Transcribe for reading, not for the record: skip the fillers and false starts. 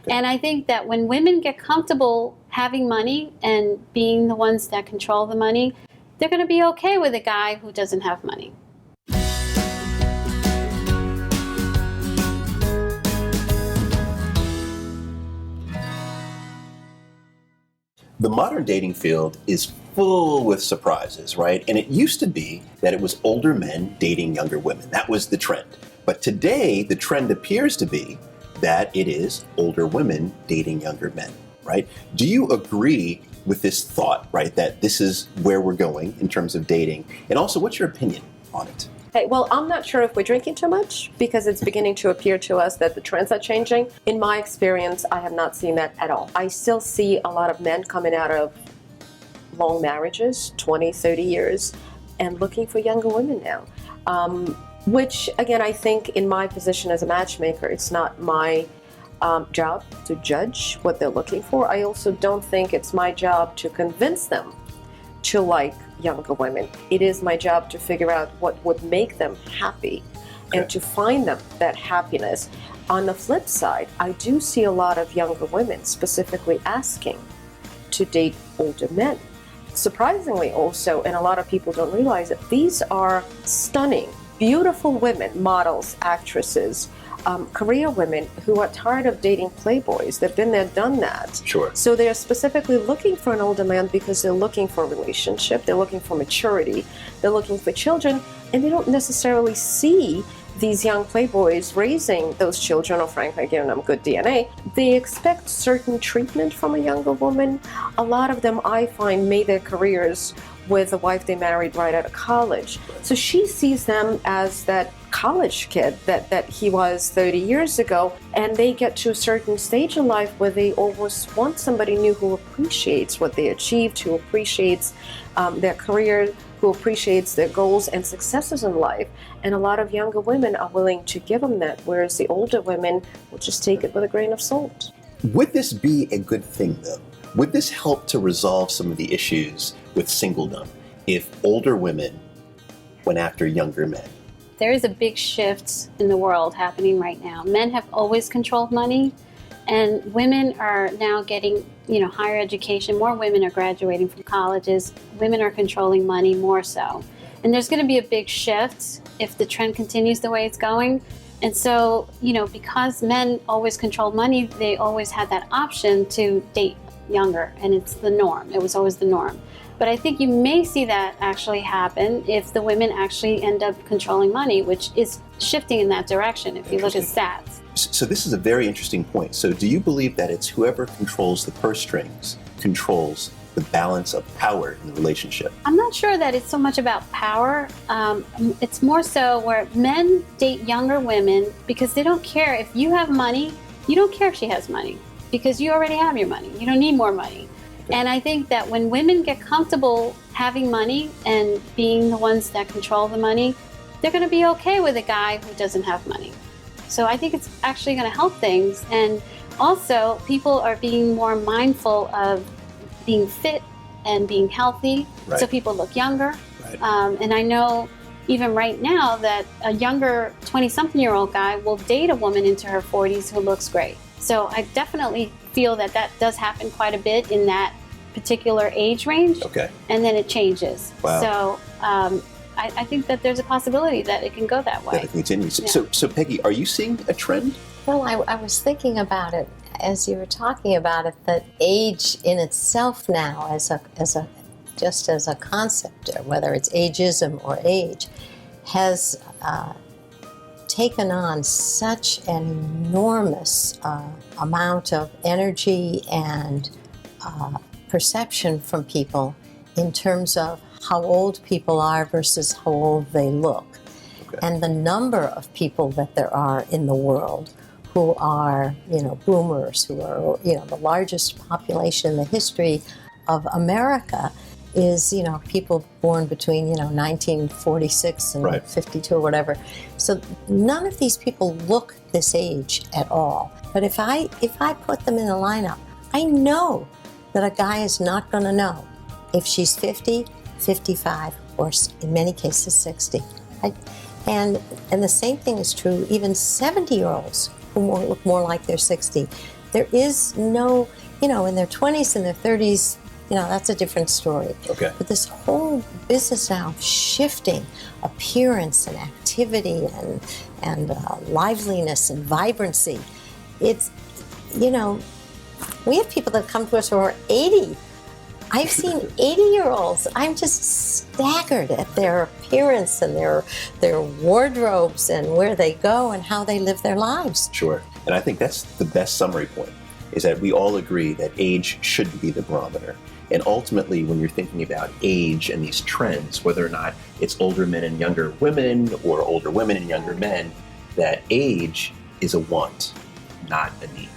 And I think that when women get comfortable having money and being the ones that control the money, they're going to be okay with a guy who doesn't have money. The modern dating field is full with surprises, right? And it used to be that it was older men dating younger women. That was the trend. But today, the trend appears to be that it is older women dating younger men, right? Do you agree with this thought, right, that this is where we're going in terms of dating? And also, what's your opinion on it? Hey, well, I'm not sure if we're drinking too much because it's beginning to appear to us that the trends are changing. In my experience, I have not seen that at all. I still see a lot of men coming out of long marriages, 20, 30 years, and looking for younger women now. Which, again, I think in my position as a matchmaker, it's not my job to judge what they're looking for. I also don't think it's my job to convince them to like younger women. It is my job to figure out what would make them happy and to find them that happiness. On the flip side, I do see a lot of younger women specifically asking to date older men. Surprisingly also, and a lot of people don't realize it, these are stunning, beautiful women, models, actresses, career women who are tired of dating playboys. They've been there, done that. Sure. So they're specifically looking for an older man because they're looking for a relationship, they're looking for maturity, they're looking for children, and they don't necessarily see these young playboys raising those children or frankly giving them good DNA. They expect certain treatment from a younger woman. A lot of them, I find, made their careers with a wife they married right out of college. So she sees them as that college kid that he was 30 years ago, and they get to a certain stage in life where they almost want somebody new who appreciates what they achieved, who appreciates their career, who appreciates their goals and successes in life. And a lot of younger women are willing to give them that, whereas the older women will just take it with a grain of salt. Would this be a good thing, though? Would this help to resolve some of the issues with singledom if older women went after younger men? There is a big shift in the world happening right now. Men have always controlled money, and women are now getting, higher education. More women are graduating from colleges. Women are controlling money more so. And there's going to be a big shift if the trend continues the way it's going. And so, because men always controlled money, they always had that option to date younger, and it's the norm. It was always the norm. But I think you may see that actually happen if the women actually end up controlling money, which is shifting in that direction if you look at stats. So this is a very interesting point. So do you believe that it's whoever controls the purse strings controls the balance of power in the relationship? I'm not sure that it's so much about power. It's more so where men date younger women because they don't care if you have money. You don't care if she has money because you already have your money. You don't need more money. And I think that when women get comfortable having money and being the ones that control the money, they're going to be okay with a guy who doesn't have money. So I think it's actually going to help things. And also, people are being more mindful of being fit and being healthy, so people look younger. And I know even right now that a younger 20-something-year-old guy will date a woman into her 40s who looks great. So I definitely feel that that does happen quite a bit in that particular age range. And then it changes. So I think that there's a possibility that it can go that way. That it continues. So Peggy, are you seeing a trend? Well, I was thinking about it as you were talking about it, that age in itself now as a concept, whether it's ageism or age, has taken on such an enormous amount of energy and perception from people in terms of how old people are versus how old they look. And the number of people that there are in the world who are, boomers, who are, the largest population in the history of America is, people born between, 1946 and 52 or whatever. So none of these people look this age at all. But if I put them in a lineup, I know that a guy is not going to know if she's 50, 55, or in many cases 60. And the same thing is true even 70-year-olds who look more like they're 60. There is no, in their 20s and their 30s, that's a different story. Okay. But this whole business now of shifting appearance and activity and liveliness and vibrancy, it's, we have people that come to us who are 80. I've seen 80-year-olds. I'm just staggered at their appearance and their wardrobes and where they go and how they live their lives. Sure. And I think that's the best summary point, is that we all agree that age shouldn't be the barometer. And ultimately, when you're thinking about age and these trends, whether or not it's older men and younger women or older women and younger men, that age is a want, not a need.